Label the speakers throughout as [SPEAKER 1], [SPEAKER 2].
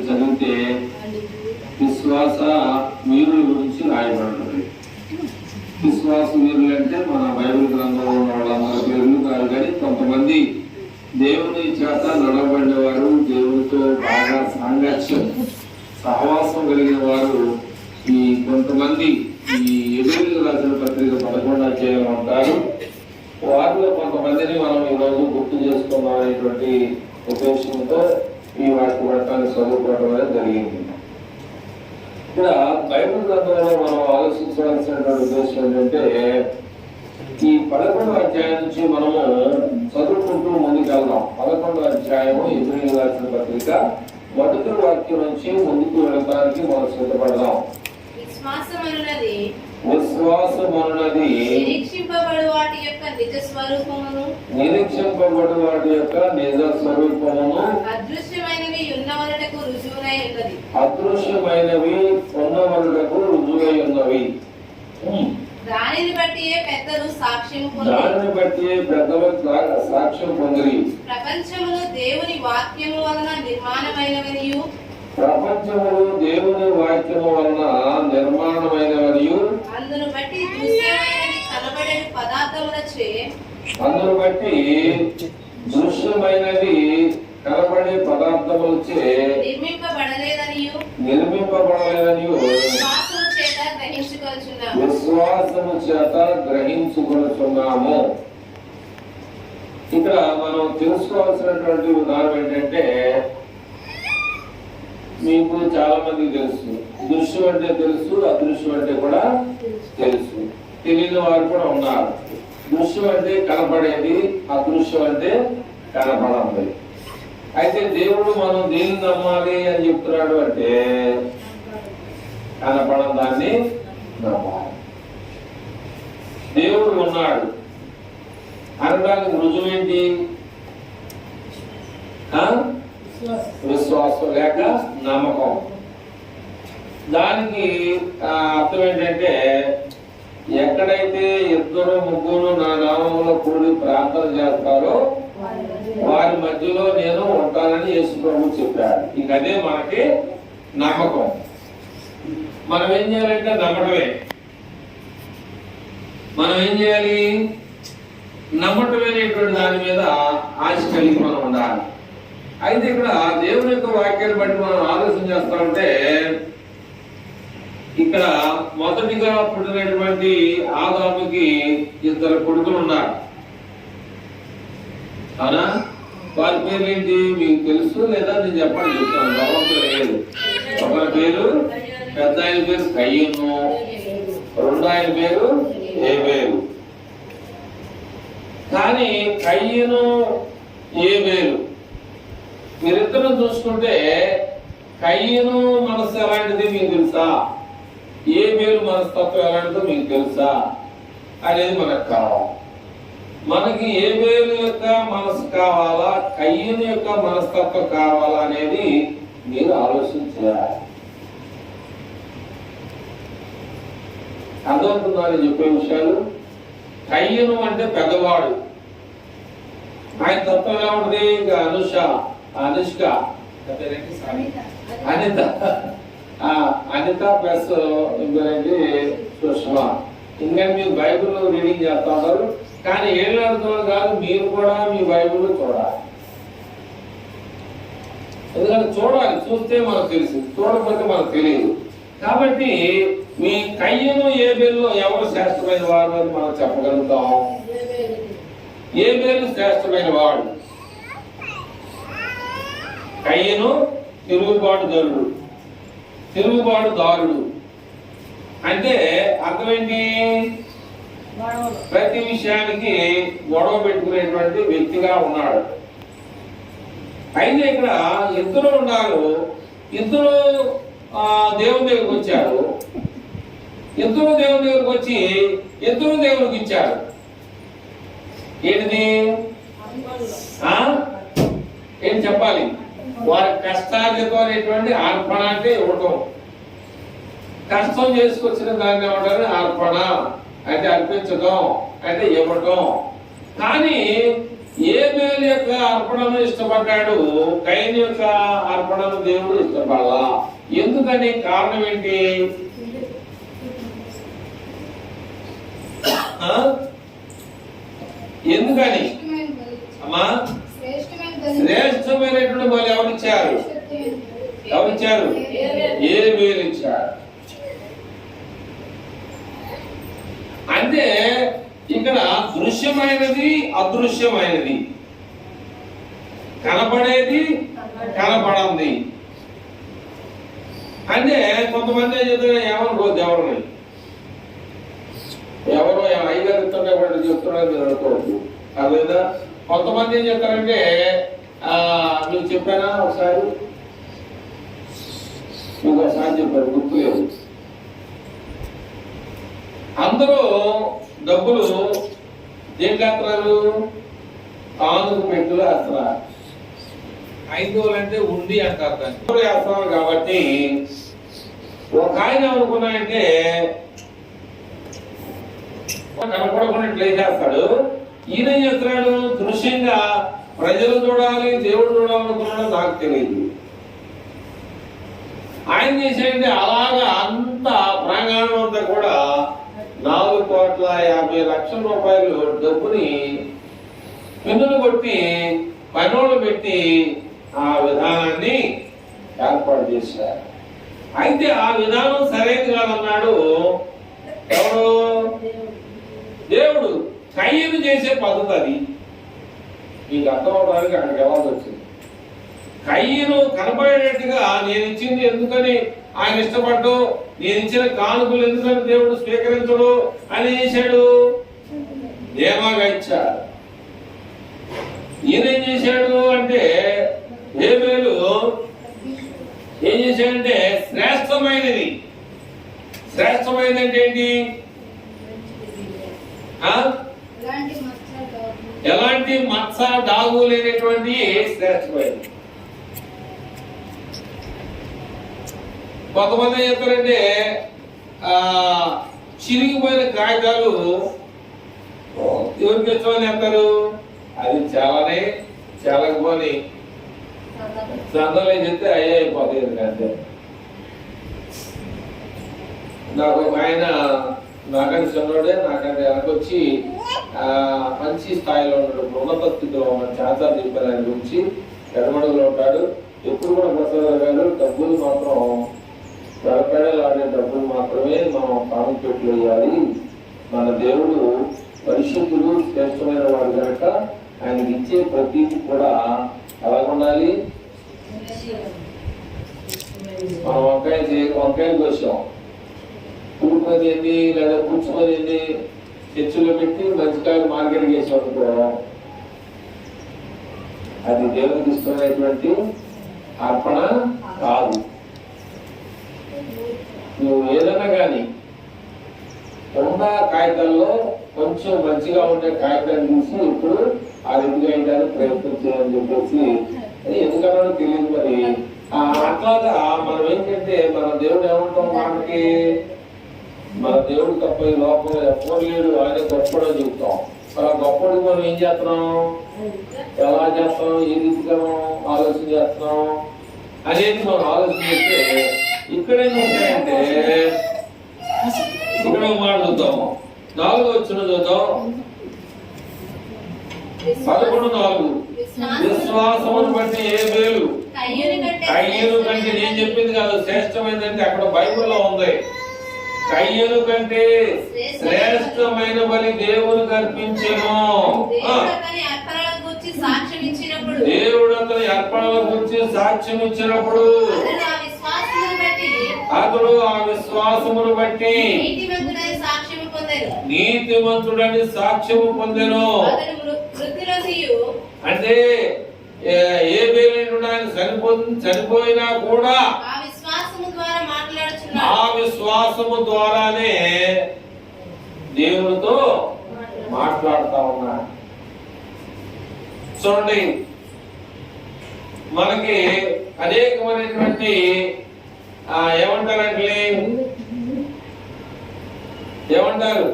[SPEAKER 1] చదివితే విశ్వాస వీరుల గురించి రాయబడుతుంది. విశ్వాస వీరులు అంటే మన బైబిల్ గ్రంథంలో ఉన్న వాళ్ళందరి పేర్లు కాదు, కానీ కొంతమంది దేవుని చేత నడబడినవారు, దేవునితో బాగా సాంగత్యం సహవాసం కలిగిన వారు ఈ కొంతమంది ఈ ఎదురు రాసిన పత్రిక 11వ అధ్యాయం ఉంటారు. వారిలో కొంతమందిని మనం ఈరోజు గుర్తు చేసుకున్నాం అనేటువంటి ఉద్దేశంతో ఈ వాటి పట్టాన్ని చదువుకోవడం అనేది జరిగింది. ఇక్కడ బైబిల్ గ్రంథంలో మనం ఆలోచించవలసినటువంటి ఉద్దేశం ఏంటంటే, ఈ 11వ అధ్యాయం నుంచి మనము చదువుకుంటూ ముందుకెళ్దాం. 11వ అధ్యాయము ఎబ్రీయులకు రాసిన పత్రిక మొదటి వాక్యం నుంచి ముందుకు వెళ్ళడానికి మనం సిద్ధపడదాం. విశ్వాసమనున్నది నిరీక్షింపబడు వాటి యొక్క నిజ స్వరూపమును అదృశ్యమైనవి ఉన్నవలటకు రుజువై ఉన్నవి. దానిని బట్టి పెద్దలు సాక్ష్యం పొందిరి. ప్రపంచములు దేవుని వాక్యము వలన నిర్మాణమైనవనియు అందును బట్టి దృశ్యమైనది కనబడే పదార్థములచే నిర్మింపబడలేదనియు విశ్వాసము చేత గ్రహించుకొనుచున్నాము. ఇక్కడ మనం తెలుసుకోవాల్సినటువంటి ఉదాహరణ ఏంటంటే, మీకు చాలా మందికి తెలుసు, దృశ్యం అంటే తెలుసు, అదృశ్యం అంటే కూడా తెలుసు. తెలియని వారు కూడా ఉన్నారు. దృశ్యం అంటే కనపడేది, అదృశ్యం అంటే కనపడదు. అయితే దేవుడు మనం దేన్ని నమ్మాలి అని చెప్తున్నాడు అంటే, కనపడని దాన్ని నమ్మాలి. దేవుడు ఉన్నాడు అనడానికి రుజువేంటి? విశ్వాసం లేక నమ్మకం. దానికి అర్థం ఏంటంటే, ఎక్కడైతే ఇద్దరు ముగ్గురు నా నామంలో కూడి ప్రార్థన చేస్తారో వారి మధ్యలో నేను ఉంటానని యేసు ప్రభువు చెప్పాడు. ఇక అదే మనకి నమ్మకం. మనం ఏం చేయాలంటే నమ్మటమే. మనం ఏం చేయాలి? నమ్మటమనేటువంటి దాని మీద ఆశ కలిగి మనం ఉండాలి. అయితే ఇక్కడ దేవుని యొక్క వాక్యాన్ని బట్టి మనం ఆలోచన చేస్తామంటే, ఇక్కడ మొదటిగా పుట్టినటువంటి ఆదాముకి ఇద్దరు కొడుకులు ఉన్నారు. అవునా? వారి పేరు ఏంటి మీకు తెలుసు లేదా నేను చెప్పండి, చెప్తాను. భగవంతుడు లేదు. ఒకరి పేరు, పెద్ద ఆయన పేరు కయ్యను, రెండో ఆయన పేరు ఏబేలు. కానీ కయ్యను ఏబేలు మీరిద్దరూ చూసుకుంటే, కయ్యను మనసు ఎలాంటిది మీకు తెలుసా? ఏబేలు మనస్తత్వం ఎలాంటిదో మీకు తెలుసా అనేది మనకు కావాలి. మనకి ఏబేలు యొక్క మనసు కావాలా, కయ్యను యొక్క మనస్తత్వం కావాలా అనేది మీరు ఆలోచన చేయాలి. అర్థమవుతుందా అని చెప్పే విషయాలు? కయ్యను అంటే పెద్దవాడు. ఆయన తత్వం ఎలా ఉంటుంది? ఇంకా అనుష్క అనిత ప్లస్ ఇంకేంటి సుష్మా. ఇంకా మీరు బైబిల్ రీడింగ్ చేస్తా ఉంటారు, కానీ ఏళ్ళతో కాదు, మీరు కూడా మీ బైబిల్ చూడాలి. ఎందుకంటే చూడాలి, చూస్తే మనకు తెలుసు, చూడకపోతే మనకు తెలియదు. కాబట్టి మీ కయ్యను ఏబేలులో ఎవరు శ్రేష్టమైన వారు అని మనం చెప్పగలుగుతాం. ఏబేలు శ్రేష్టమైన వాడు. కయ్యను తిరుగుబాటుదారుడు అంటే అర్థమేంటి? ప్రతి విషయానికి గొడవ పెట్టుకునేటువంటి వ్యక్తిగా ఉన్నాడు. అయితే ఇక్కడ ఇద్దరు ఉన్నారు. ఇద్దరు దేవుని దగ్గరకు వచ్చారు. ఇద్దరు దేవుని దగ్గరకు వచ్చి ఇద్దరు దేవునికి ఇచ్చారు. ఏంటిది? ఏం చెప్పాలి? వారి కష్టార్జితం అనేటువంటి అర్పణ అంటే ఇవ్వటం. కష్టం చేసుకొచ్చిన దాన్ని ఏమంటారు? అర్పణ అంటే అర్పించడం అంటే ఇవ్వటం. కానీ ఏబేలు యొక్క అర్పణను ఇష్టపడ్డాడు, కయీను యొక్క అర్పణను దేవుడు ఇష్టపడలా. ఎందుకని? కారణం ఏంటి? ఎందుకని అమ్మా? శ్రేష్టమైనటువంటి బలి ఎవరిచ్చారు? ఏబేలు ఇచ్చారు. అంటే ఇక్కడ దృశ్యమైనది, అదృశ్యమైనది, కనపడేది, కనపడంది. అంటే కొంతమంది ఏం చెప్తున్నారు, ఏమనుకోవద్దు, ఎవరో ఐదారుతుండే వాళ్ళు చెప్తున్నారు మీరు అనుకోవద్దు. అదేదా కొంతమంది ఏం చెప్తారంటే, మీకు చెప్పానా ఒకసారి, ఇంకోసారి చెప్పారు, గుర్తులేదు. అందరూ డబ్బులు దేంట్లో వేస్తున్నారు? కానుక పెట్టులు వేస్తున్నారు. ఐదుగులు అంటే ఉండి అంటారు దాన్ని వేస్తున్నారు. కాబట్టి ఒక ఆయన అనుకున్నాయంటే కనపడకుండా ఇట్లా చేస్తాడు. ఈయన చేస్తున్నాడు దృశ్యంగా ప్రజలు చూడాలి, దేవుడు చూడాలనుకున్నాడు, నాకు తెలియదు. ఆయన చేసేయండి అలాగా అంత ప్రాంగణం అంతా కూడా 4,50,00,000 రూపాయలు డబ్బుని పిన్నులు కొట్టి పనులు పెట్టి ఆ విధానాన్ని ఏర్పాటు చేశారు. అయితే ఆ విధానం సరైనది కాదన్నాడు ఎవరు? దేవుడు. కయ్యను చేసే పద్ధతి అది. మీకు అర్థం అవడానికి అక్కడికి వెళ్ళాల్సి వచ్చింది. కయ్యను కనపడేటట్టుగా నేను ఇచ్చింది ఎందుకని ఆయన ఇష్టపడ్డు, నేను ఇచ్చిన కానుకలు ఎందుకని దేవుడు స్వీకరించడు అని చేశాడు, ధీమాగా ఇచ్చాడు. ఈయన ఏం చేశాడు అంటే, ఏబేలు ఏం చేశాడంటే శ్రేష్టమైనది. శ్రేష్టమైనది అంటే ఏంటి? ఎలాంటి మత్స డాగు లేనటువంటి శ్రేష్టమైనది. కొంతమంది ఏం చెప్తారంటే చిరిగిపోయిన కాగితాలు ఎవరికి ఇష్టమని చెప్తారు, అది చాలానే చాలకపోని సందర్లో చెప్తే అయ్యే అయిపోతాయి. ఎందుకంటే నాకు ఒక ఆయన నాకంటే చిన్నోడే, నాకంటే వెనకొచ్చి మంచి స్థాయిలో ఉన్నాడు, ఉన్నత స్థితిలో మన చాచాలు చెప్పారు ఆయన గురించి. ఎడమడుగులో ఉంటాడు. ఎప్పుడు కూడా ప్రసాద్ గారు డబ్బులు మాత్రం పెడపెడలాడే డబ్బులు మాత్రమే మనం కానుకట్లు వేయాలి. మన దేవుడు పరిశుద్ధుడు, శ్రేష్టమైన వాడు కనుక ఆయనకి ఇచ్చే ప్రతీది కూడా ఎలా ఉండాలి? మనం వంకాయలు కోసాం, పురుకుని ఎన్ని లేదా పుచ్చుకొని ఎన్ని చర్చిలో పెట్టి మంచికాయలు మార్కెట్ చేసాం అనుకో, అది దేవుడికి ఇష్టమైనటువంటి అర్పణ కాదు. నువ్వు ఏదైనా కానీ ఉన్న కాగితాల్లో కొంచెం మంచిగా ఉండే కాగితాలు తీసి ఇప్పుడు ఆ రీతిగా ఏంటని ప్రయత్నం చేయాలని చెప్పేసి, ఎందుకన్నా తెలియదు. మరి అట్లాగా మనం ఏంటంటే మన దేవుడు ఏమంటాం మాటకి, మన దేవుడు తప్ప ఈ లోపల ఎప్పుడు లేడు, ఆయన గొప్పడని చెప్తాం. మరి ఆ గొప్పడికి మనం ఏం చేస్తున్నాం, ఎలా చేస్తాం, ఏ రీతిగా ఆలోచన చేస్తున్నాం అనేది మనం ఆలోచన చేస్తే ఇక్కడేం ఉంటాయంటే, ఇక్కడ మాట చూద్దాం, 4వ వచనం చూద్దాం. 11:4 విశ్వాసమును బట్టి ఏబేలు కయ్యను కంటే, నేను చెప్పింది కాదు, శ్రేష్టమైనదంటే అక్కడ బైబిల్లో ఉంది. కయ్యను కంటే శ్రేష్టమైన బలి దేవునికి అర్పించెను. దేవుడు అతని అర్పణల గురించి సాక్ష్యం ఇచ్చినప్పుడు అతడు ఆ విశ్వాసమును బట్టి నీతిమంతుడని సాక్ష్యము పొందెను. అంటే ఏబేలు ఆయన చనిపోయినా కూడా ఆ విశ్వాసము ద్వారానే దేవుడితో మాట్లాడుతా ఉన్నాడు. చూడండి, మనకి అనేకమైనటువంటి ఏమంటారంటే, ఏమంటారు,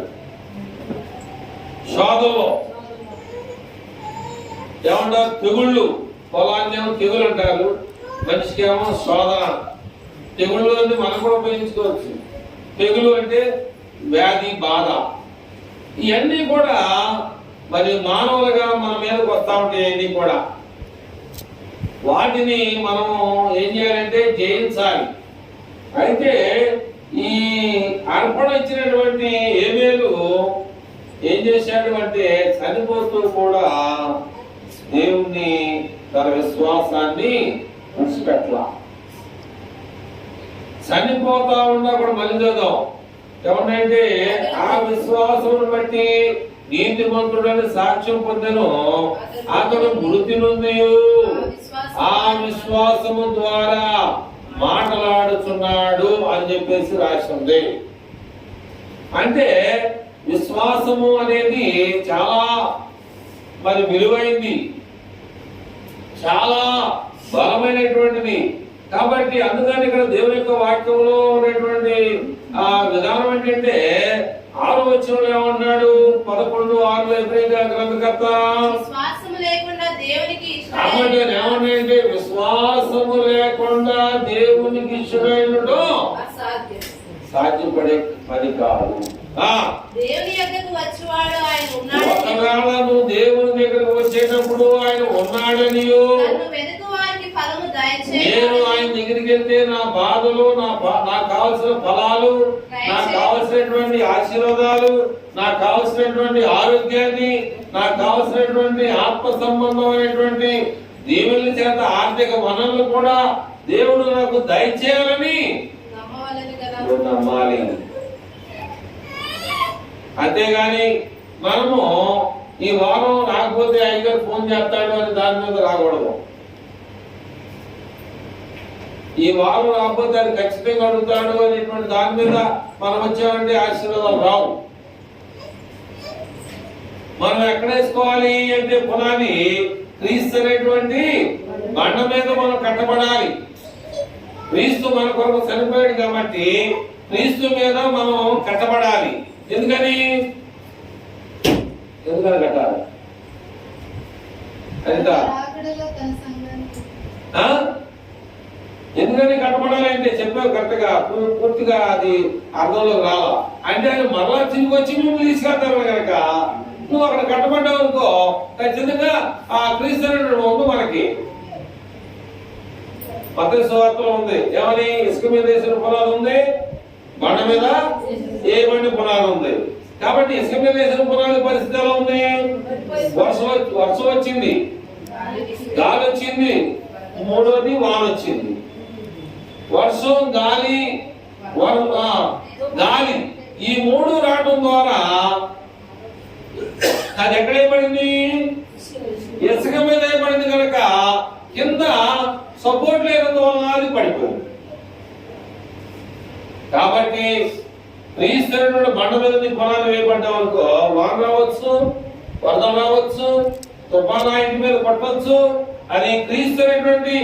[SPEAKER 1] శోధనలో ఏమంటారు? తెగుళ్ళు. పొలాన్ని ఏమో తెగులు అంటారు, మనిషికి ఏమో శోధన. తెగుళ్ళు అంటే మనం కూడా ఉపయోగించుకోవచ్చు. తెగులు అంటే వ్యాధి, బాధ. ఇవన్నీ కూడా మరి మానవులుగా మన మీదకి వస్తా ఉంటాయి. అన్నీ కూడా వాటిని మనం ఏం చేయాలంటే జయించాలి. అయితే ఈ అర్పణ ఇచ్చినటువంటి హేబేలు ఏం చేశాడు అంటే చనిపోతూ కూడా దేవుణ్ణి తన విశ్వాసాన్ని విడిచిపెట్టలా. చనిపోతా ఉన్నా కూడా మళ్ళీ చదువు ఏమంటే ఆ విశ్వాసమును బట్టి నీతిమంతుడని సాక్ష్యం పొందెను, అతడు మృతి నుండి ఆ విశ్వాసము ద్వారా మాట్లాడుతున్నాడు అని చెప్పేసి రాసింది. అంటే విశ్వాసము అనేది చాలా మరి విలువైంది, చాలా బలమైనటువంటిది. కాబట్టి అందుకని ఇక్కడ దేవుని యొక్క వాక్యంలో ఉన్నటువంటి ఆ విధానం ఏంటంటే 6వ వచనంలో ఏమన్నాడు? 11:6 ఎబ్రేయ గ్రంథకర్త ఏమన్నాడంటే విశ్వాసము లేకుండా దేవునికి ఇష్టమైనడు సాధ్యపడే పని కాదు. ఒకవేళ నువ్వు దేవుని దగ్గరకు వచ్చేటప్పుడు ఆయన ఉన్నాడనియో, నేను ఆయన దగ్గరికి వెళ్తే నా బాధలు, నాకు కావలసిన ఫలాలు, నాకు కావలసినటువంటి ఆశీర్వాదాలు, నాకు కావలసినటువంటి ఆరోగ్యాన్ని, నాకు కావలసినటువంటి ఆత్మ సంబంధమైనటువంటి దేవుని చేత ఆర్థిక వనరులు కూడా దేవుడు నాకు దయచేయాలని నమ్మాలి. అంతేగాని మనము ఈ వారం రాకపోతే అయ్యగారు ఫోన్ చేస్తాడు అని దాని మీద రాకూడదు. ఈ వారం రాకపోతే అది ఖచ్చితంగా అడుగుతాడు అనేటువంటి దాని మీద మనం వచ్చామంటే ఆశీర్వాదాలు రావు. మనం ఎక్కడ వేసుకోవాలి అంటే పునాది క్రీస్తు అనేటువంటి బండ మీద మనం కట్టబడాలి. క్రీస్తు మన కొరకు చనిపోయాడు కాబట్టి క్రీస్తు మీద మనం కట్టబడాలి. ఎందుకని కట్టాలి? ఎందుకని కట్టబడాలి అంటే చెప్పావు కరెక్ట్ గా, పూర్తిగా అది అర్థంలో రావా అంటే ఆయన మరలా తిరిగి వచ్చి మేము తీసుకెళ్తారు కనుక నువ్వు అక్కడ కట్టబడ్డావు అనుకో ఖచ్చితంగా ఆ క్రీస్తు ఉంది. మనకి మత్తయి సువార్తలో ఉంది ఏమని? ఇసుక మీద వేసిన పునాది ఉంది, బండ మీద ఏ బండి పునాది ఉంది. కాబట్టి ఇసుక మీద వేసిన పునాది పరిస్థితి ఎలా ఉంది? వర్షం వచ్చింది, గాలి వచ్చింది, మూడోది వాన వచ్చింది. వర్షం, గాలి, గాలి ఈ మూడు రావడం ద్వారా అది ఎక్కడ ఏర్పడింది? ఇసుక మీద ఏర్పడింది కనుక కింద సపోర్ట్ లేనందువలన అది పడిపోయింది. కాబట్టి క్రీస్తు బండ మీద పునాది వేయబడ్డాం అనుకో, వాన రావచ్చు, వరద రావచ్చు, తుఫాను ఇంటి మీద పట్టవచ్చు. అది క్రీస్తు అనేటువంటి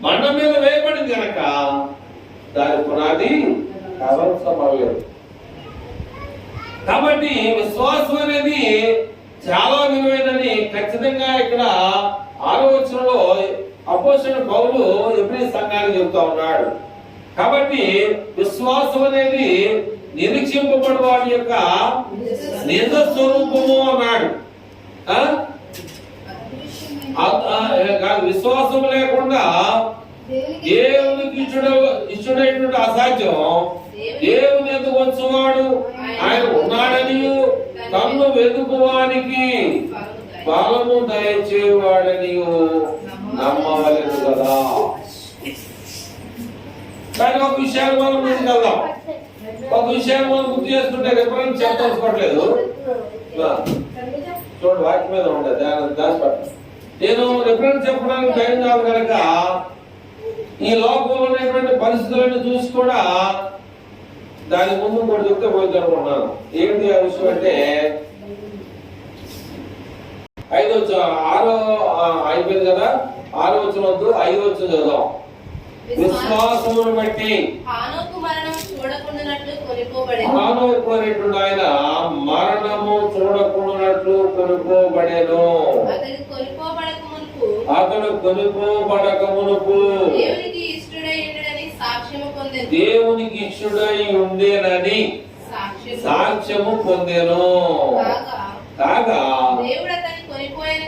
[SPEAKER 1] బండ మీద వేయబడింది కనుక దాని పునాది కదల్చబడలేదు. కాబట్టి విశ్వాసం అనేది చాలా విలువైనదని ఖచ్చితంగా ఇక్కడ 6వ వచనంలో అపోస్తలుడు పౌలు ఎబ్రేయ సంఘానికి చెబుతా ఉన్నాడు. కాబట్టి విశ్వాసం అనేది నిరీక్షింపబడి వాడి యొక్క నిజ స్వరూపము అన్నాడు. విశ్వాసం లేకుండా దేవునికి ఇష్టమైనటువంటి అసాధ్యం. దేవుని ఎందుకు వచ్చువాడు ఆయన ఉన్నాడని తన్ను వెతుకువానికి ఫలము దయచేవాడని నమ్మవలేదు కదా. కానీ ఒక విషయాన్ని మనం ముందుకెళ్దాం. ఒక విషయాన్ని మనం గుర్తు చేసుకుంటే రిఫరెన్స్ చెప్పదలుచుకోవట్లేదు. చూడండి వాటి మీద ఉండదు దాచిపెట్ట. నేను రిఫరెన్స్ చెప్పడానికి టైం కాదు కనుక ఈ లోకంలో ఉన్నటువంటి పరిస్థితులను చూసి కూడా దాని ముందు కూడా చెప్తే పోయింది అనుకుంటున్నాను. ఏంటి ఆ విషయం అంటే 6 అయిపోయింది కదా. 6వ వచనం వద్దు, 5వ వచనం చదువుదాం. విశ్వాసమును బట్టి హానోకు అనేటువంటి ఆయన మరణము చూడకుండానట్లు కొనుక్కోబడెను. అతడు కొనుక్కోబడక మునుపు
[SPEAKER 2] దేవునికి ఇష్టడై ఉండడని సాక్ష్యము పొందెను.
[SPEAKER 1] దేవునికి ఇష్టడై ఉండేనని సాక్ష్యము పొందెను. కాగా
[SPEAKER 2] దేవుడు అతన్ని కొనిపోయాను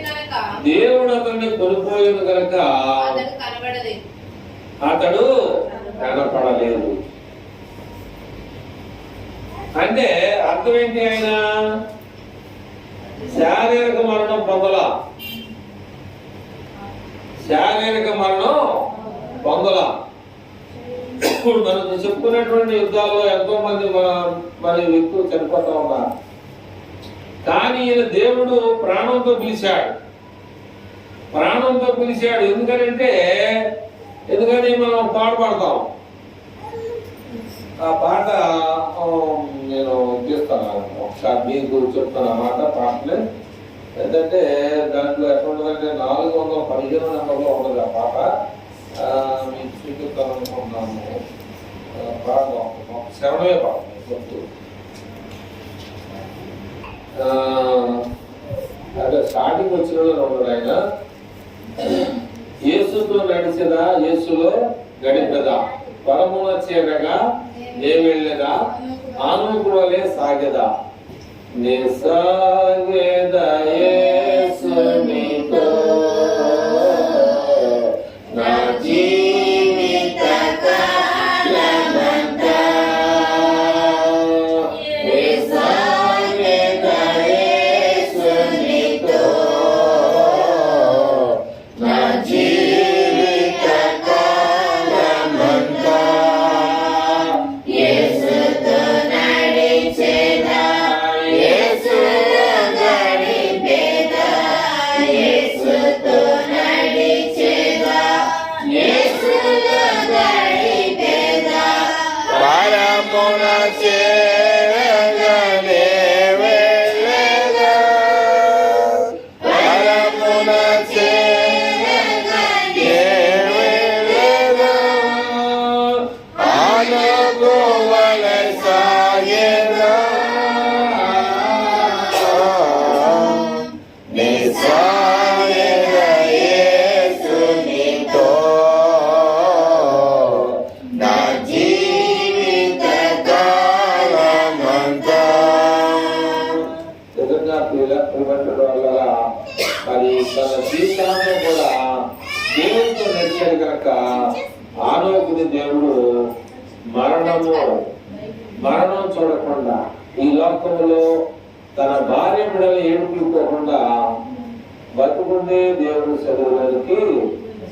[SPEAKER 2] గనక
[SPEAKER 1] అతడు కనపడలేదు. అంటే అర్థం ఏంటి? ఆయన శారీరక మరణం పొందలా, శారీరక మరణం పొందలా. ఇప్పుడు మనం చెప్పుకున్నటువంటి యుద్ధాల్లో ఎంతో మంది మన వ్యక్తులు చనిపోతా ఉన్నారు. కానీ ఈయన దేవుడు ప్రాణంతో పిలిచాడు, ప్రాణంతో పిలిచాడు. ఎందుకని మనం పాట పాడతాం. ఆ పాట నేను తీస్తాను, ఒకసారి మీకు చెప్తాను. ఆ మాట పాటలే ఏంటంటే దాంట్లో ఎక్కడ ఉంటుందంటే 415 నెంబర్లో ఉంటుంది ఆ పాట. మీకు చూపిస్తాను అనుకుంటున్నాను. పాట శ్రవణమే పాట చెప్తూ అంటే స్టార్టింగ్ వచ్చిన ఉన్నాడు ఆయన. యేసుతో నడిచేదా, యేసులో గడిపెదా, పరమున చేరగా నే వెళ్ళేదా, ఆనూకు వలె సాగేదా, నే సాగేదా యేసునితో నా జీవిత కాలమంతా. నే సాగేదా యేసునితో నా జీవిత కాలమంతా. యేసుతో నడిచేదా, యేసులో గడిపేదా, యేసుతో నడిచేదా, యేసులో గడిపేదా, పరమున చేరగానే వెళ్ళేదా, పరమున చేరగానే వెళ్ళేదా, ఆనూకు వలె సాగేదా, నే సాగేదా యేసునితో నా జీవిత కాలమంతా. నిజంగా ప్రియమైన వాళ్ళరా, మరి తన జీవితంలో కూడా దేవుడితో నడిచాడు కనుక ఆనోకుని దేవుడు మరణం చూడకుండా ఈ లోకంలో తన భార్య బిడ్డలు ఏడుకోకుండా బతుకుండే దేవుడు శరీరానికి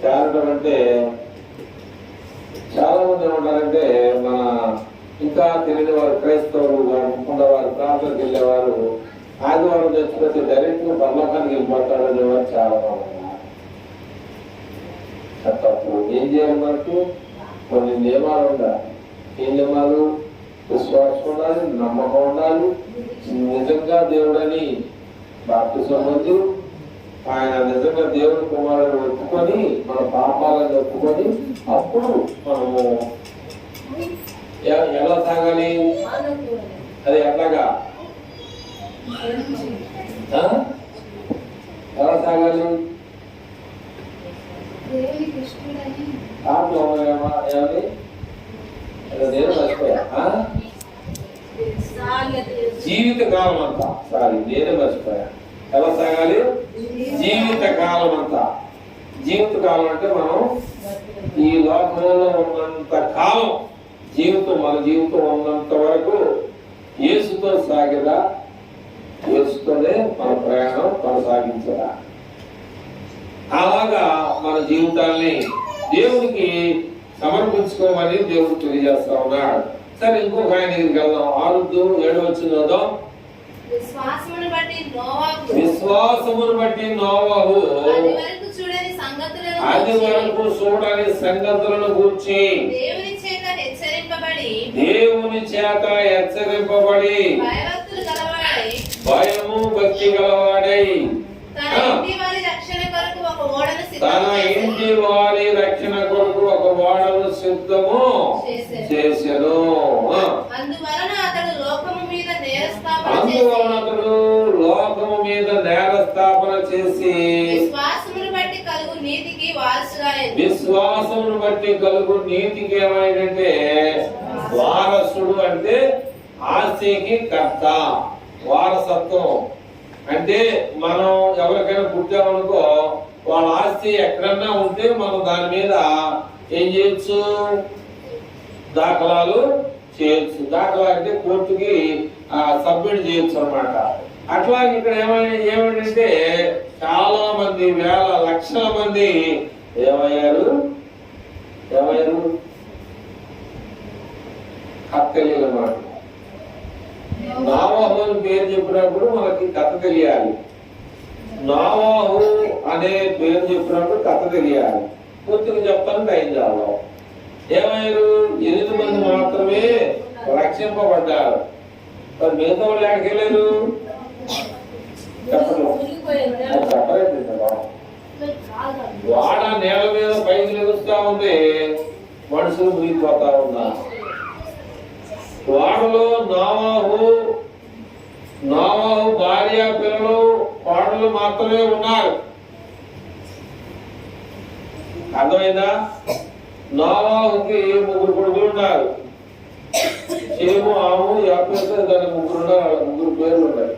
[SPEAKER 1] చేరడం. అంటే చాలా మంది ఏమంటారంటే, మన ఇంకా తెలియని వారు క్రైస్తవులు ఉన్నవారు, ప్రాంతానికి వెళ్ళేవారు ఆదివారం చచ్చిపోతే డైరెక్ట్ గా పరలోకానికి వెళ్ళిపోతాడు అనేవారు చాలా మంది ఉన్నారు. తప్పు. ఏం చేయాలి? మనకు కొన్ని నియమాలు ఉండాలి. ఏ నియమాలు? విశ్వాసం ఉండాలి, నమ్మకం ఉండాలి, నిజంగా దేవుడని బాప్తిసం పొంది ఆయన నిజంగా దేవుడి కుమారుడు ఒప్పుకొని మన పాపాలను ఒప్పుకొని అప్పుడు మనము ఎలా సాగాలి? అది ఎట్లాగా ఎలా సాగాలి? పాపలో ఏమని నేను మర్చిపోయా. జీవితకాలం అంతా నేనే మర్చిపోయా. ఎలా సాగాలి? జీవితకాలం అంతా. జీవితకాలం అంటే మనం ఈ లోకంలో ఉన్నంత కాలం మన జీవితం ఉన్నంత వరకు యేసుతో సాగేదా, యేసుతోనే మన ప్రయాణం కొనసాగించదా. అలాగా మన జీవితాన్ని దేవునికి సమర్పించుకోమని దేవుడు తెలియజేస్తా ఉన్నాడు. సరే, ఇంకొక ఆయన దగ్గరికి వెళ్దాం. 6-7 వచ్చిందో. విశ్వాసమును బట్టి నోవహు అది వరకు చూడని సంగతులను గూర్చి దేవుని చేత హెచ్చరింపబడి భయము భక్తి గలవాడై తన ఇంటి వారి రక్షణ కొరకు ఒక ఓడను సిద్ధము చేసెను. అందువలన అతడు లోకము మీద నేరస్థాపన చేసి విశ్వాసమును
[SPEAKER 2] వారసుగా అయ్యింది.
[SPEAKER 1] విశ్వాసమును బట్టి కలుగు నీతికి ఏమైందంటే వారసుడు అంటే ఆస్తికి కర్త. వారసత్వం అంటే మనం ఎవరికైనా పుట్టామనుకో వాళ్ళ ఆస్తి ఎక్కడన్నా ఉంటే మనం దాని మీద ఏం చేయొచ్చు, దాఖలాలు చేయొచ్చు. దాఖలా అంటే కోర్టుకి సబ్మిట్ చేయొచ్చు అన్నమాట. అట్లా ఇక్కడ ఏమంటే చాలా మంది వేల లక్షల మంది ఏమయ్యారు కథ తెలియదు అన్నమాట. నోవహు అని పేరు చెప్పినప్పుడు మనకి కథ తెలియాలి. నోవహు అనే పేరు చెప్పినప్పుడు కథ తెలియాలి. పూర్తిగా చెప్తాను టైం చాలు. ఏమయ్యారు? 8 మంది మాత్రమే రక్షింపబడ్డారు. మరి మిగతా వాళ్ళు ఎక్కడికి వెళ్ళారు? వాడ నేల మీద పైకి లెగుస్తా ఉంది, మనుషులు మునిగిపోతా ఉన్నారు. వాడలో నోవహు భార్య పిల్లలు వాడలు మాత్రమే ఉన్నారు. అర్థమైందా? నోవహుకి 3 కొడుకులు ఉన్నారు. షేము, ఆము, యాపెతు, దాని 3 ఉన్నారు. 3 పేర్లు ఉన్నాయి.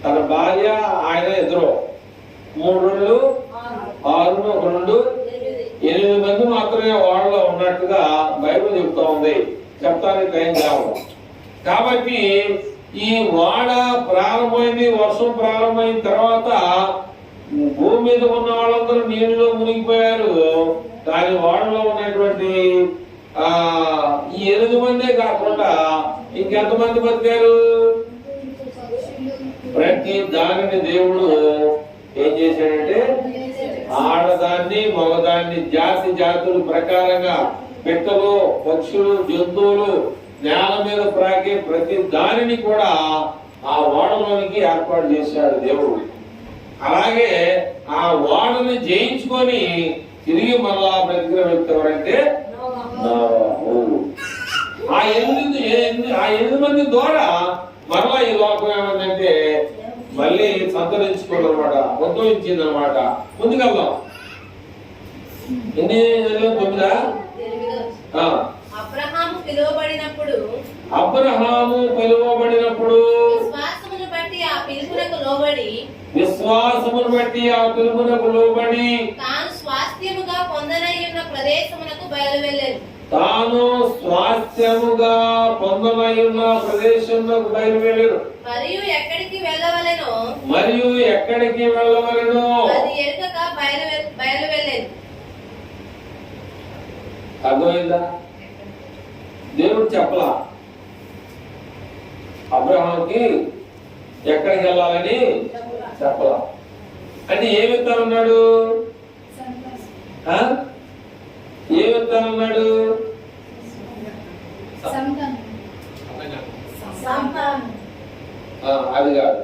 [SPEAKER 1] తన భార్య ఆయన ఇద్దరు, 3 6 1 8 మంది మాత్రమే వాళ్ళలో ఉన్నట్టుగా బైబిల్ చెప్తా ఉంది. చెప్తానికి టైం కావాలి. కాబట్టి ఈ వాడ ప్రారంభమైంది, వర్షం ప్రారంభమైన తర్వాత భూమి మీద ఉన్న వాళ్ళందరూ నీళ్ళలో మునిగిపోయారు. కానీ వాడలో ఉన్నటువంటి ఈ 8 మందే కాకుండా ఇంకెంతమంది బతికారు? ప్రతి దానిని దేవుడు ఏం చేశాడంటే ఆడదాన్ని మగదాన్ని జాతుల ప్రకారంగా పిట్టలు, పక్షులు, జంతువులు, నేల మీద ప్రాకే ప్రతి దానిని కూడా ఆ ఓడలోనికి ఏర్పాటు చేశాడు దేవుడు. అలాగే ఆ ఓడని జయించుకొని తిరిగి మళ్ళా బ్రతికిన వ్యక్తి ఎవరంటే ఆ 8 మంది ద్వారా మరలా ఈ లోకం ఏమందంటే మళ్ళీ సంతరించుకోవడం అనమాట, ఉద్భవించింది అనమాట. ముందుకెళ్దాం. ఎన్ని 9?
[SPEAKER 2] అబ్రహాము పిలువబడినప్పుడు విశ్వాసమును బట్టి ఆ పిలుపునకు లోబడి తాను స్వాస్థ్యముగా పొందనయ్యున్న ప్రదేశమునకు బయలువెళ్ళెను. మరియు ఎక్కడికి వెళ్ళవలెనో అది ఎరుకక బయలువెళ్ళెను.
[SPEAKER 1] అర్థమైందా? దేవుడు చెప్పలా అబ్రహాంకి ఎక్కడికి వెళ్ళాలని చెప్పలా. అంటే ఏమి ఇస్తానన్నాడు? ఏమి ఇస్తానన్నాడు? అది కాదు.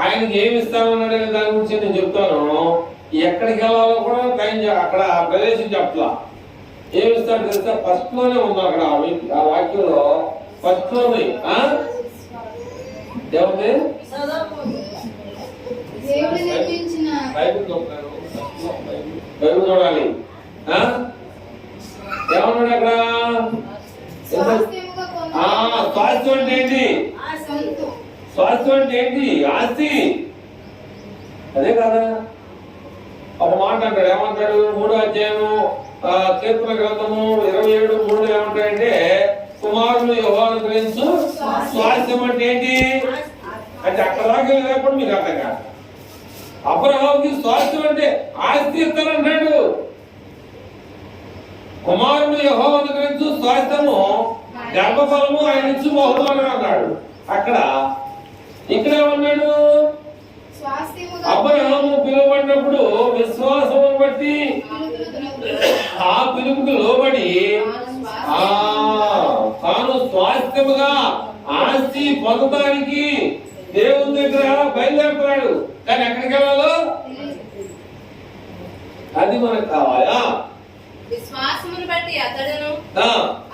[SPEAKER 1] ఆయనకి ఏమి ఇస్తానన్నాడు దాని గురించి నేను చెప్తాను. ఎక్కడికి వెళ్ళాలో కూడా అక్కడ ఆ ప్రదేశం చెప్పలా. ఏమి ఇస్తాడు తెలుసా? ఫస్ట్ లోనే ఉంది అక్కడ ఆ వాక్యంలో. ఫస్ట్ లోనే ఏముంది? బైబిల్ చూడాలి. ఏమన్నాడు అక్కడ? స్వాస్థ్యం అంటే ఏంటి? స్వాస్థ్యం అంటే ఏంటి? ఆస్తి. అదే కదా ఒక మాట అంటాడు. ఏమంటాడు? 3వ అధ్యాయము కీర్తన గ్రంథము 27:3 ఏమంటాడంటే కుమారులు యెహోవాను గ్రహించు స్వాస్థ్యం అంటే ఏంటి అంటే అక్కడ దాకా లేకుండా మీకు అర్థం కాదు. అబ్రహాముకి స్వాస్థ్యం అంటే ఆస్తి ఇస్తానంటాడు. కుమారులు యెహోవాను గ్రహించు స్వాస్థ్యము గర్భఫలము ఆయన ఇచ్చు బహుమానం అన్నాడు. ఇక్కడ ఏమన్నాడు? అబ్రహాము పిలువబడినప్పుడు విశ్వాసమును బట్టి ఆ పిలుపుకు లోబడి తాను స్వాస్థ్యముగా ఆస్తి పొందడానికి దేవుని దగ్గర బయలుదేరుతున్నాడు. కానీ ఎక్కడికి వెళ్ళాలో అది మనకు కావాలా?
[SPEAKER 2] విశ్వాసమును బట్టి అతడును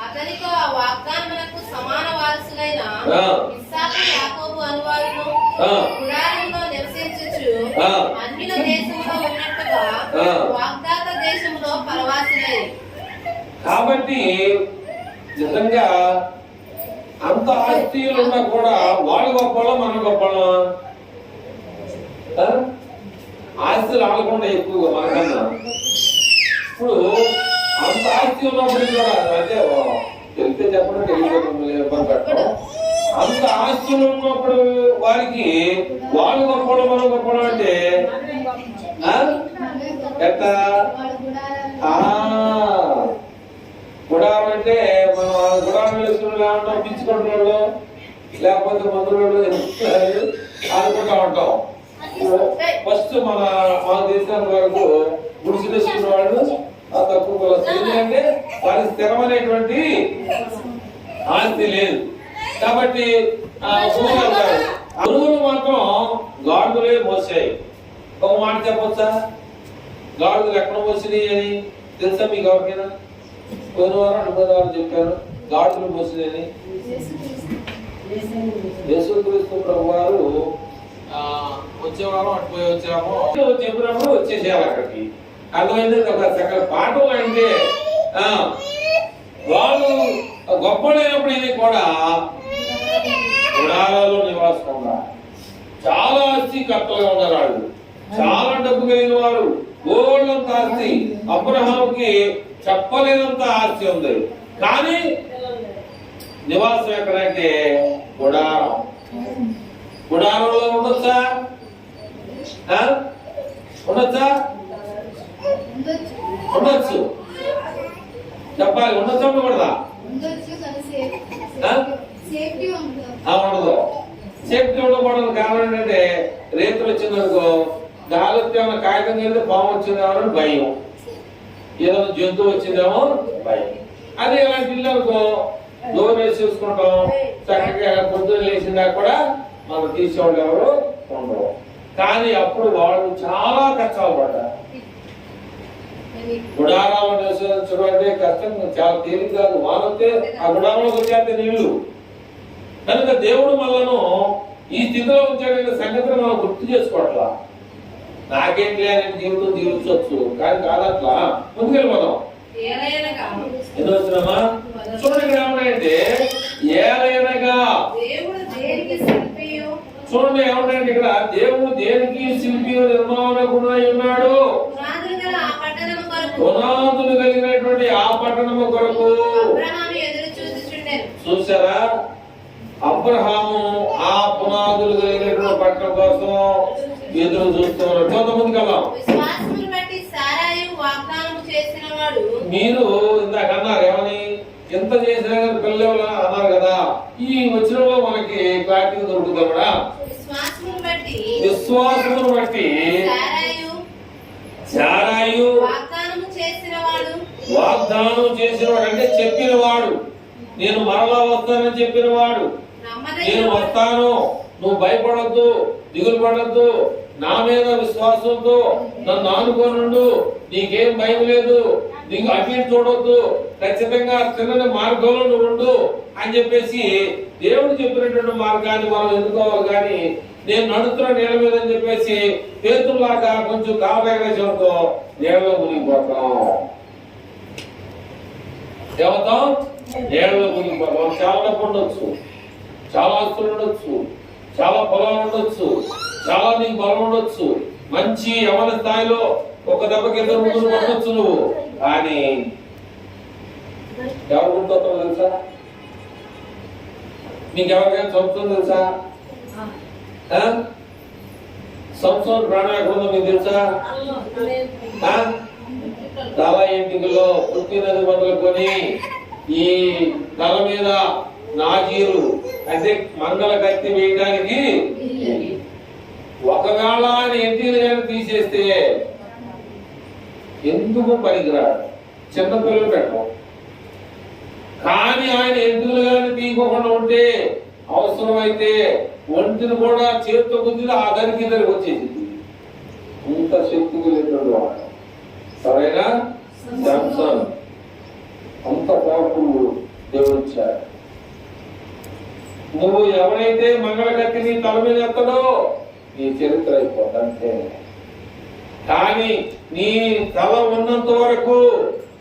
[SPEAKER 2] అతనితో ఆ వాగ్దానమునకు సమాన వారసులైన ఇస్సాకు యాకోబు అనువారును గుడారంలో నివసించుచు అన్యుల దేశంలో ఉన్నట్టుగా వాగ్దాత ఉంటాయి.
[SPEAKER 1] కాబట్టి నిజంగా అంత ఆస్తిలు ఉన్నా కూడా వాళ్ళు గొప్పలా మనం గొప్పలా? ఆస్తులు ఆడకుండా ఎక్కువగా మనకన్నా. ఇప్పుడు అంత ఆస్తి ఉన్నప్పుడు కూడా అంటే తెలిస్తే చెప్పడం తెలియదు ఇబ్బంది పెట్టడం. అంత ఆస్తులు ఉన్నప్పుడు వారికి వాళ్ళు గొప్పలు మనం గొప్పలు అంటే ఎట్లా? గుడారం అంటే మనం గుడారం వేసుకుని ఉంటాం, పిచ్చుకుంటున్నాడు లేకపోతే మందులు అనుకుంటా ఉంటాం. ఫస్ట్ మన దేశానికి వరకు గుడిసి వేసుకున్న వాళ్ళు తక్కువ కులస్తులు. ఎందుకంటే వారికి స్థిరమైనటువంటి ఆస్తి లేదు కాబట్టి గురువులు మాత్రం గాడులే మోసాయి. ఒక మాట చెప్పొచ్చా? గాడులు ఎక్కడ మోసినాయి అని తెలుసా మీకు ఎవరికైనా? పోయిన వారం 2 వారం చెప్పారు గాడులు మోసినాయని. యేసుక్రీస్తు ప్రభు వారు వచ్చేవారం అటుపోయి వచ్చాము చెప్పినప్పుడు వచ్చేసేయాలి అక్కడికి. అర్థమైంది. ఒక సకల పాఠం అంటే వాళ్ళు గొప్పలైనప్పుడు కూడా గుడారాల్లో నివాసం ఉన్నారు. చాలా ఆస్తికర్తలుగా ఉన్నారు వాళ్ళు. చాలా డబ్బు కలిగిన వారు. గోళ్ళంత ఆస్తి. అబ్రహాముకి చెప్పలేనంత ఆస్తి ఉంది. కానీ నివాసం ఎక్కడంటే గుడారం. గుడారంలో ఉండొచ్చా? ఉండొచ్చా? ఉండొచ్చు. చెప్పాలి. ఉండొచ్చా ఉండకూడదా? ఉండదు. సేఫ్టీ ఉండకూడదు. కారణం ఏంటంటే రేతులు వచ్చిందనుకో, గాలి వస్తే ఏమైనా కాగితం కింద పాము వచ్చిందేమో అని భయం, ఏదైనా జంతువు వచ్చిందేమో భయం. అదే ఇలాంటి ఇల్లు అనుకో, డోర్ వేసి చూసుకుంటాం, చక్కగా పొద్దున్న లేచిందా కూడా మనం తీసేవాళ్ళు ఎవరు ఉండవు. కానీ అప్పుడు వాళ్ళు చాలా కష్టాలు పడ్డారు. గుడారాలు నివసించడం అంటే కష్టం, చాలా తేలిక కాదు. వానొస్తే ఆ గుడారంలోకి వచ్చేస్తే నీళ్లు. కనుక దేవుడు మనలను ఈ స్థితిలో ఉంచాడనే సంగతిని మనం గుర్తు చేసుకోవట్లా. నాకేం లేని జీవితం జీవించవచ్చు, కానీ కాదట్లా ముందుకెళ్ళిపోదాం. ఎన్ని వచ్చినామా చూడండి. ఇక్కడ ఏమన్నాయంటే ఏలైనగా చూడండి ఏమన్నాయంటే ఇక్కడ దేవుడు దేనికి శిల్పి నిర్మాణకుడై ఉన్నాడు. పునాదులు కలిగినటువంటి ఆ పట్టణము కొరకు చూసారా? అబ్రహాము ఆ పునాదులు కలిగినటువంటి పట్టణం కోసం ఎదురు చూస్తున్నారు. కొంతమందికి వెళ్దాం. మీరు ఇందాక అన్నారు ఏమని? ఎంత చేసినా పిల్లలు అన్నారు కదా. ఈ వచనంలో మనకి క్లారిటీ దొరుకుతుంది కూడా. విశ్వాసమును బట్టి సారాయు వాగ్దానం చేసినవాడు అంటే చెప్పినవాడు. నేను మరలా వస్తానని చెప్పినవాడు. నేను వస్తాను, నువ్వు భయపడద్దు, దిగులు పడద్దు, నా మీద విశ్వాసంతో నన్ను ఆనుకోనుండు, నీకేం భయం లేదు, నీకు అటు చూడొద్దు, ఖచ్చితంగా చిన్న మార్గంలో నువ్వు ఉండు అని చెప్పేసి దేవుడు చెప్పినటువంటి మార్గాన్ని మనం ఎన్నుకోవాలి. కానీ నేను నడుతున్న నీళ్ళ మీద అని చెప్పేసి పేతుల్లాగా కొంచెం కావేగేసంతో నీళ్ళలో మునిగిపోతాం. ఏమవుతాం? నీళ్ళలో మునిగిపోతాం. చాలా డబ్బు ఉండొచ్చు, చాలా ఆస్తులు ఉండొచ్చు, చాలా పొలాలు ఉండొచ్చు, చాలా నీకు బలం ఉండొచ్చు, మంచి యవన స్థాయిలో ఒక దెబ్బ కింద ముందు పడవచ్చు నువ్వు. కానీ ఎవరు గుర్తొస్తావు తెలుసా? మీకు ఎవరికైనా చదువుతుంది తెలుసా? సంవత్సరం ప్రాణం ఎక్కడ ఉందో మీకు తెలుసా? తల ఇంటిలో పుట్టినది మొదలుకొని ఈ తల మీద నాజీరు అంటే మంగళ కత్తి వేయడానికి ఒకవేళ ఆయన ఎంటికలు కానీ తీసేస్తే ఎందుకు పనికిరాడు, చిన్నపిల్లలు పెట్టం. కానీ ఆయన ఎంటికలు కానీ తీయకుండా ఉంటే అవసరమైతే ఒంటిని కూడా చేతితో గుద్దిలో ఆ దానికి ఇద్దరికి వచ్చేసింది. అంత శక్తి కలిగినటువంటి వాడు సరైనా శాంసన్. అంత పవర్ఫుల్ దేవుడు ఇచ్చాడు. నువ్వు ఎవరైతే మంగళ కత్తిని తల మీద ఎత్తడో నీ చరిత్ర అయిపోద్ది. అంటే కానీ నీ తల ఉన్నంత వరకు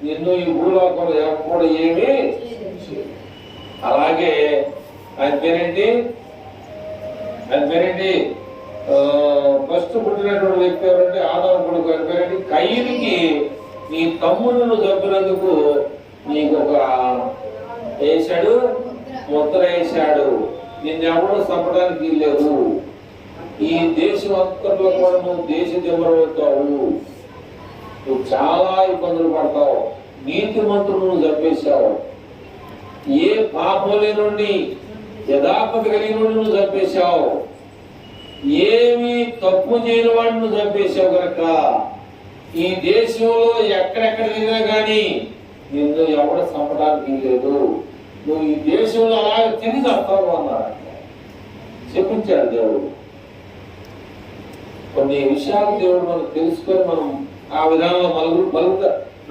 [SPEAKER 1] నిన్ను ఈ భూలోకంలో ఎప్పుడు ఏమి. అలాగే ఆయన పేరేంటి ఫస్ట్ పుట్టినటువంటి వ్యక్తి ఎవరంటే ఆదాము కొడుకు. ఆయన పేరేంటి కయ్యూనికి నీ తమ్ముడును చంపినందుకు నీకు ఒక వేశాడు, ముద్ర వేశాడు. నిన్నెవడో చంపడానికి లేదు. ఈ దేశం అంతట్లో కూడా నువ్వు దేశ దిమ్మరవుతావు, నువ్వు చాలా ఇబ్బందులు పడతావు. నీతి మంత్రులు నువ్వు చంపేశావు. ఏ పాపంలో నుండి యథాపతి కలిగిన నువ్వు చంపేశావు. ఏమి తప్పు చేయని వాడిని నువ్వు చంపేశావు కనుక ఈ దేశంలో ఎక్కడెక్కడ తిరిగినా కానీ నిన్ను ఎవడ చంపడానికి లేదు. నువ్వు ఈ దేశంలో అలాగే తిరిగి వస్తావు అన్నాడు, చెప్పించాడు దేవుడు. కొన్ని విషయాలు దేవుడు మనం తెలుసుకొని మనం ఆ విధానంలో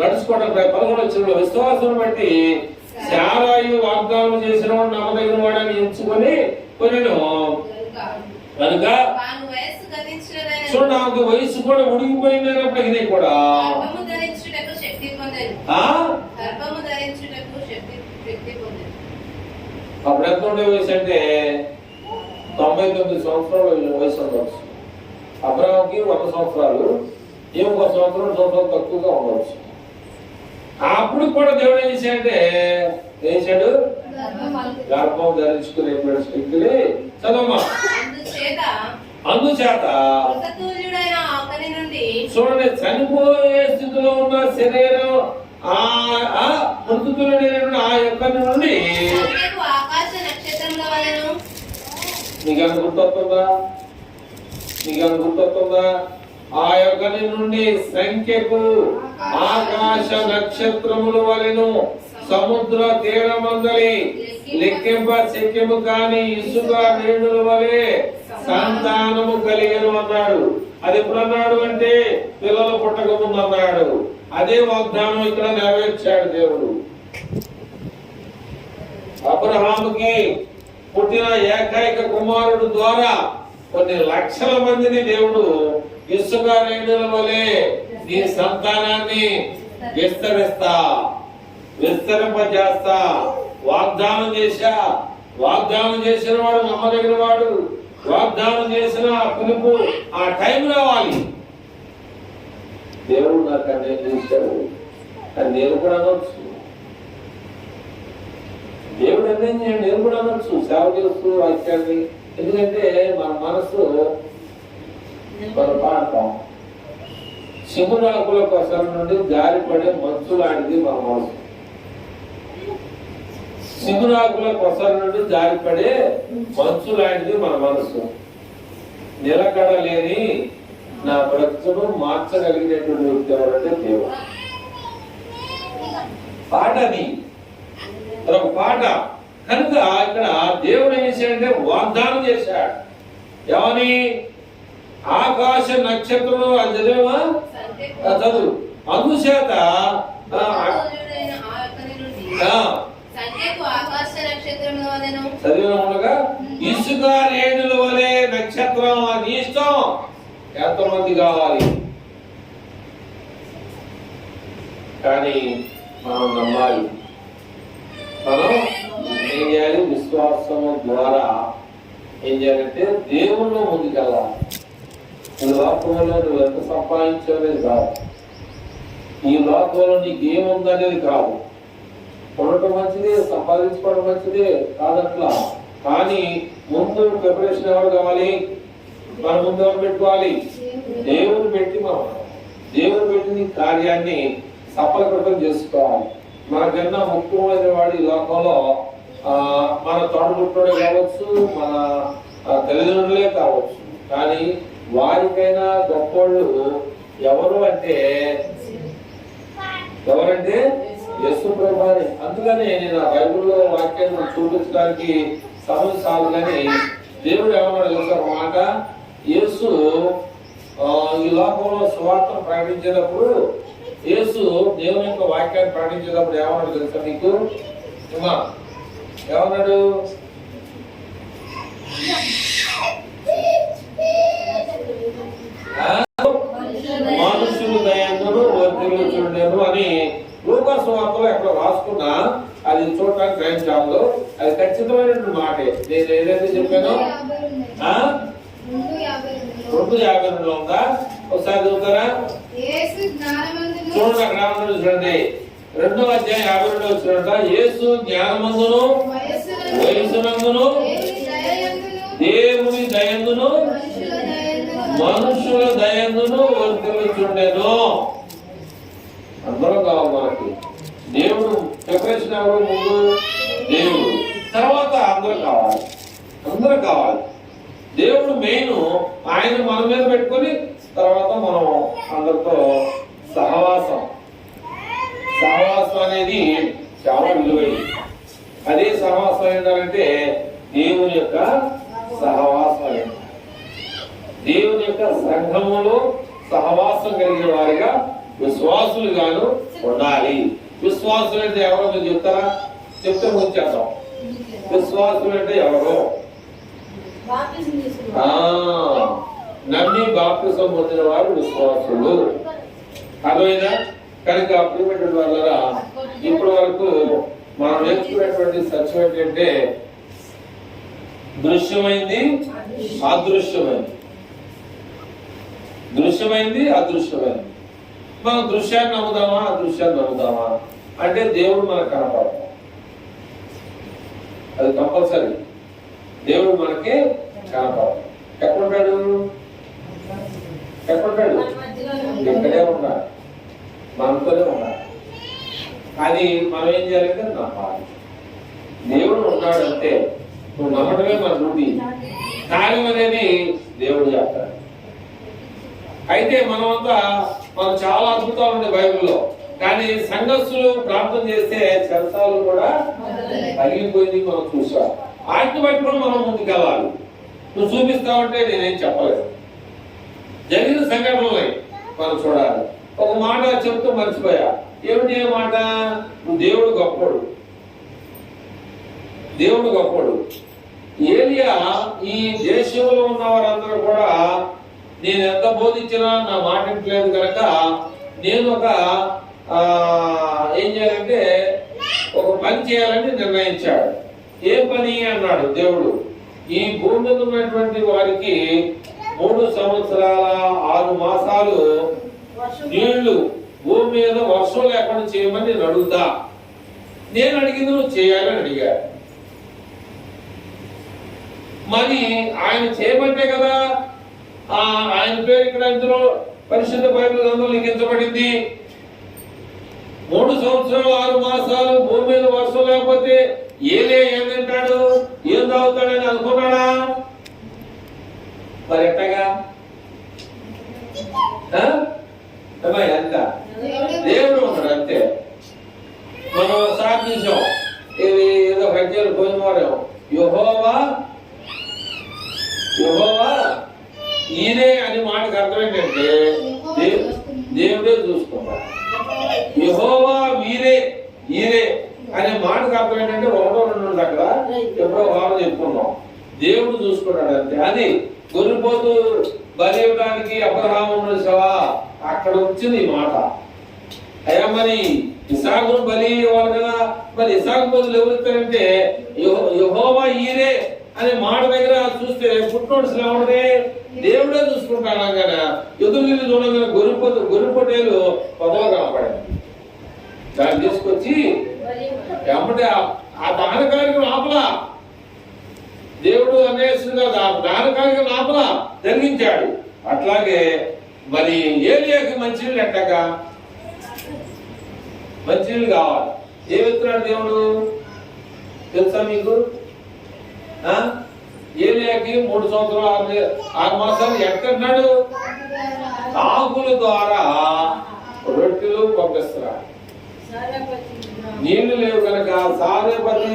[SPEAKER 1] నడుచుకోవడం 11 విశ్వాసం బట్టి శారాయు వాగ్దానం చేసిన వాడు నమ్మదగిన వాడని ఎంచుకొని కొనెను కనుక చూడు, నాకు వయసు కూడా ఉడిగిపోయినప్పటికీ కూడా అప్పుడు ఎంత ఉండే వయసు అంటే 99 సంవత్సరాలు వయసు ఉండవచ్చు. అబ్రాహాంకి 100 సంవత్సరాలు, ఏమో 1 సంవత్సరాలు తక్కువగా ఉండవచ్చు. అప్పుడు కూడా దేవుడు ఏం చేశాడంటే చేశాడు, గర్భం ధరించుకునే వ్యక్తులే చదవమ్మా. అందుచేత చూడండి, చనిపోయే స్థితిలో ఉన్న శరీరం మృతులైన ఆ యొక్క నుండి నీకు గుర్తొస్తుందా? ఆ యొక్క నుండి సంఖ్యకు ఆకాశ నక్షత్రముల వలెను సముద్ర తీరమందలి లెక్కింప శక్యము కాని ఇసుక రేణుల వలె సంతానము కలిగను అన్నాడు. అది ఎప్పుడన్నాడు అంటే పిల్లలు పుట్టక ముందు అన్నాడు. అదే వాగ్దానం ఇక్కడ నెరవేర్చాడు దేవుడు. అబ్రహాముకి పుట్టిన ఏకైక కుమారుడు ద్వారా కొన్ని లక్షల మందిని దేవుడు ఇసుక రేణుల వలె నీ సంతానాన్ని విస్తరింపజేస్తా వాగ్దానం చేసిన వాడు నమ్మదగిన వాడు. వాగ్దానం చేసిన పిలుపు ఆ టైం రావాలి. దేవుడు నాకు అన్నీ చేశాడు అని నేను కూడా అనొచ్చు. దేవుడు అన్నీ నేను కూడా అనొచ్చు సేవ చేస్తూ వాక్యాన్ని. ఎందుకంటే మన మనసు మనం పాడతాం. శివురాకుల కోసం నుండి జారిపడే మంచు లాంటిది మన మనసు. శివురాకుల కొసల నుండి జారిపడే మంచు లాంటిది మన మనసు. నిలకడ లేని నా బ్రతుకును మార్చగలిగినటువంటి వ్యక్తి ఎవరంటే దేవుడు. పాటని ఒక పాట కనుక ఇక్కడ దేవుడు ఏం చేశాడంటే వాగ్దానం చేశాడు. ఏమని? ఆకాశ నక్షత్రం అది చదివేమా? చదువు. అందుచేత చదివిన ఉండగా ఇసుక రేణుల వలె నక్షత్రం. అది ఇష్టం. ఎంతమంది కావాలి? కానీ మనం నమ్మాలి. మనం ఏం చేయాలి? విశ్వాసం ద్వారా ఏం చేయాలంటే దేవుళ్ళు ముందుకెళ్ళాలి. ఈ లోకంలో నువ్వు ఎంత సంపాదించలేదు కాదు, ఈ లోకంలో నీకు ఏముందనేది కాదు. ఉండటం మంచిదే, సంపాదించుకోవడం మంచిదే కాదట్లా. కానీ ముందు ప్రిపరేషన్ ఎవరు కావాలి? మన ముందు ఎవరు పెట్టుకోవాలి? దేవుని పెట్టి దేవుని పెట్టిన కార్యాన్ని సఫలకృతం చేసుకోవాలి. మనకన్నా ముఖ్యమైన వాడు ఈ లోకంలో మన తోడబుట్టుడే కావచ్చు, మన తల్లిదండ్రులే కావచ్చు. కానీ వారికైనా గొప్పవాళ్ళు ఎవరంటే యేసు ప్రభువే. అందుకని నేను ఆ బైబిల్లో వాక్యాన్ని చూపించడానికి సమయం చాలు. కానీ దేవుడు ఏమన్నాడు తెలుసా మాట? యేసు ఈ లోకంలో సువార్తను ప్రకటించేటప్పుడు, యేసు దేవుని యొక్క వాక్యాన్ని ప్రకటించేటప్పుడు ఏమన్నాడు తెలుసా నీకు? ఏమన్నాడు? వర్తిల్లు చూడలేను అని లూకా సువార్తలో ఎక్కడ రాసుకున్నా అది చూడటానికి గ్రహించాము. అది ఖచ్చితమైనటువంటి మాటే. నేను ఏదైతే చెప్పానో 2:52 ఉందా? ఒకసారి చదువుతారా? చూడండి అక్కడ ఏమన్నా చూడండి. 2వ అధ్యాయం 52 వచ్చినట్ట. యేసు జ్ఞానమందును వయసునందును దేవుని దయందును మనుషుల దయందును వర్తిల్లుచుండెను. అందరూ కావాలి మనకి. దేవుడు ప్రిపరేషన్ ఎవరు? ముందు దేవుడు, తర్వాత అందరూ కావాలి. అందరూ కావాలి. దేవుడు మెయిన్. ఆయన మన మీద పెట్టుకొని తర్వాత మనం అందరితో సహవాసం అనేది చాలా విలువైంది. అదే సహవాసం ఏంటంటే దేవుని యొక్క సహవాసం. దేవుని యొక్క సంఘములో సహవాసం కలిగిన వారిగా విశ్వాసులుగాను ఉండాలి. విశ్వాసులు అంటే ఎవరో మీరు చెప్తారా? చెప్తే ముంచేద్దాం. విశ్వాసులు అంటే ఎవరో నమ్మి బాప్తిసం పొందిన వారు విశ్వాసులు. అర్థమైనా? కనుక ప్రియమైనటువంటి వాళ్ళరా, ఇప్పటి వరకు మనం నేర్చుకునేటువంటి సత్యం ఏంటంటే దృశ్యమైంది, అదృశ్యమైంది. దృశ్యమైంది, అదృశ్యమైంది. మనం దృశ్యాన్ని నమ్ముదామా, అదృశ్యాన్ని నమ్ముదామా అంటే దేవుడు మనకు కనపడతాం. అది కంపల్సరీ. దేవుడు మనకి కనపడతాం. ఎక్కడుంటాడు? ఎక్కడుంటాడు? ఇక్కడే ఉన్నాడు, మనతోనే ఉన్నాడు. అది మనం ఏం చేయాలంటే నమ్మాలి. దేవుడు ఉన్నాడంటే నువ్వు నమ్మడమే మన డ్యూటీ. కార్యం అనేది దేవుడు చేస్తాడు. అయితే మనమంతా మనకు చాలా అద్భుతాలు ఉన్నాయి బైబిల్లో. కానీ సంఘస్థులు ప్రార్థన చేస్తే చర్చాలు కూడా తగిలిపోయింది మనం చూసాం. వాటిని బట్టి కూడా మనం ముందుకెళ్ళాలి. నువ్వు చూపిస్తావంటే నేనేం చెప్పలేదు. జరిగిన సంఘటనలు మనం చూడాలి. ఒక మాట చెప్తూ మర్చిపోయా. ఏమిటి ఏ మాట? నువ్వు దేవుడు గొప్పడు, దేవుడు గొప్పడు. ఏలియా ఈ దేశంలో ఉన్న వారందరూ కూడా నేను ఎంత బోధించినా నా మాట వినట్లేదు కనుక నేను ఏం చేయాలంటే ఒక పని చేయాలని నిర్ణయించాడు. ఏ పని అన్నాడు దేవుడు? ఈ భూమి మీద ఉన్నటువంటి వారికి 3 సంవత్సరాల 6 మాసాలు నీళ్లు భూమి మీద వర్షం లేకుండా చేయమని నేను అడుగుతా. నేను అడిగింది నువ్వు చేయాలని అడిగా. మరి ఆయన చేయమంటే కదా ఆయన పేరు ఇక్కడ ఇందులో పరిశుద్ధ బైబిల్ గ్రంథంలో లిఖించబడింది. 3 సంవత్సరాలు 6 మాసాలు భూమి మీద వర్షం లేకపోతే ఏలియా ఏం తింటాడు, ఏం తాగుతాడని అనుకున్నాడా? మరి ఎట్టగా? ఎంత దేవుడు ఉన్నాడు అంతే. మనం సాధించాం. ఇది ఏదో హజ్జలు పోయిన వారేమో యెహోవా ఈయనే అని మాటకు అర్థం ఏంటంటే దేవుడే చూసుకుంటాడు. యెహోవా వీరే ఈరే అనే మాటకు అర్థం ఏంటంటే 1-2 అక్కడ ఎప్పుడో వారం చెప్పుకున్నాం. దేవుడు చూసుకున్నాడు అంతే. అది గొర్రెపోతు బలి ఇవ్వడానికి అబ్రహాము అక్కడ వచ్చింది ఈ మాట. అయ్యా మరి ఇసాకును బలి ఇవ్వాలి కదా, మరి ఇసాకు బదులు ఎవరు ఇస్తారంటే యెహోవా ఈరే అనే మాట దగ్గర చూస్తే పుట్టినోడు ఎవడే? దేవుడే చూసుకుంటాడు. కదా ఎదురు చూడగానే గొర్రెపొట్టేలు పొదవ కనపడింది. దాన్ని తీసుకొచ్చి ఎమ్మటే ఆ దాన కార్యక్రమం ఆపలా. దేవుడు అనేసిందిగా దాన కార్యక్రమం ఆపలా జరిగించాడు. అట్లాగే మరి ఏలియాకి మంచినీళ్ళు ఎట్టగా? మంచినీళ్ళు కావాలి. ఏమిస్తున్నాడు దేవుడు తెలుసా మీకు? ఏలియాకి 3 సంవత్సరాలు 6 మాసాలు ఎక్కడున్నాడు? ఆకుల ద్వారా రొట్టెలు పంపిస్తున్నాడు. నీళ్లు లేవు కనుక సారేపతి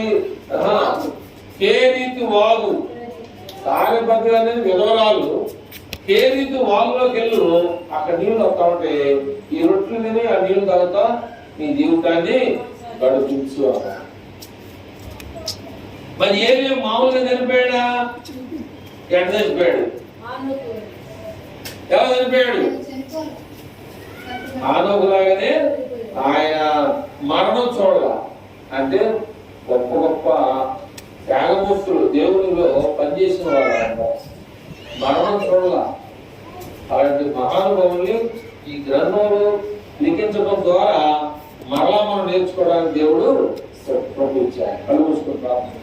[SPEAKER 1] కేరీతి వాగు. సారేపతి అనేది విధవరాలు. కేరీతి వాగులోకి వెళ్ళు, అక్కడ నీళ్లు వస్తా ఉంటే ఈ రొట్టెలు తిని ఆ నీళ్లు తాగుతా నీ జీవితాన్ని గడిపించు అన్నాడు. మరి ఏలియా మామూలుగా చనిపోయాడా? ఎట్లా చనిపోయాడు? ఎవరు చనిపోయాడు? ఆనోకులాగానే ఆయన మరణం చూడాల. అంటే గొప్ప గొప్ప త్యాగమూర్తులు దేవునిలో పనిచేసిన వాళ్ళు మరణం చూడాల. అలాంటి మహానుభావుల్ని ఈ గ్రంథంలో లిఖించడం ద్వారా మరలా మనం నేర్చుకోవడానికి దేవుడు పంపించారు. కలుగుసుకుంటాం.